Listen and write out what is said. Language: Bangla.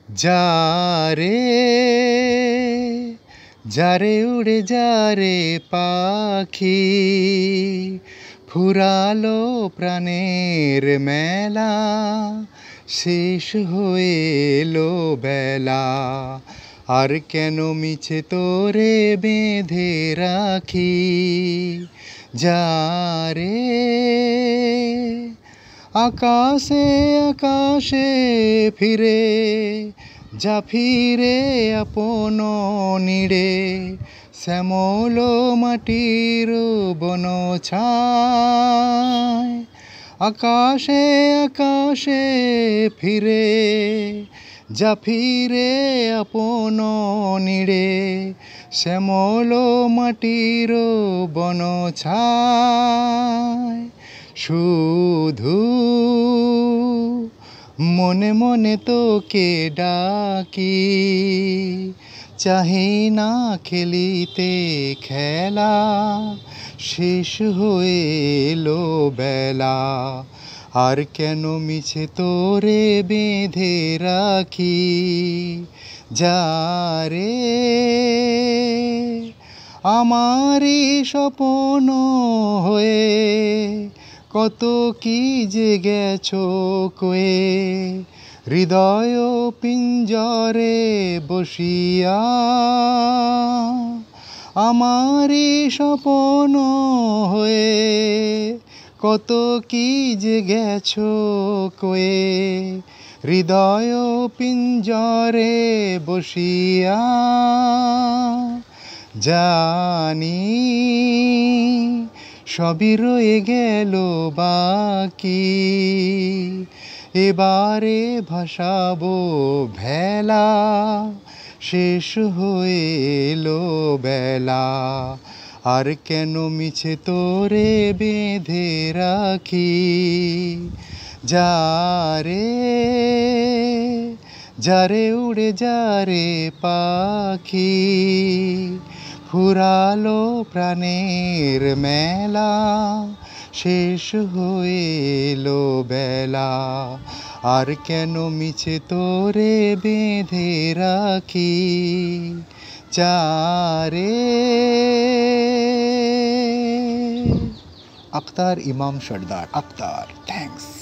যারে যারে উড়ে যারে পাখি ফুরালো প্রাণের মেলা শেষ হয়ে এলো বেলা আর কেন মিছে তোরে বেঁধে রাখি যারে আকাশে আকাশে ফিরে যা ফিরে আপন নীড়ে শ্যামল মাটির বন ছায় আকাশে আকাশে ফিরে যা ফিরে আপন নীড়ে শ্যামল মাটির বন ছায় শুধু মনে মনে তোকে ডাকি চাহি না খেলিতে খেলা শেষ হয়ে এলো বেলা আর কেন মিছে তোরে বেঁধে রাখি যারে আমারই স্বপ্ন হয়ে কত কি যে গেছো কয়ে হৃদয় পিঞ্জরে বসিয়া আমারই স্বপ্ন হয়ে কত কি যে গেছো কয়ে হৃদয় পিঞ্জরে বসিয়া জানি সবই রয়ে গেল বাকি এবারে ভাসাবো ভেলা শেষ হয়ে এলো বেলা আর কেন মিছে তোরে বেঁধে রাখি যারে যারে উড়ে যারে পাখি ফুরালো প্রাণের মেলা শেষ হয়ে এলো বেলা আর কেন মিছে তোরে বেঁধে রাখি যারে আখতার ইমাম সর্দার আখতার থ্যাঙ্কস।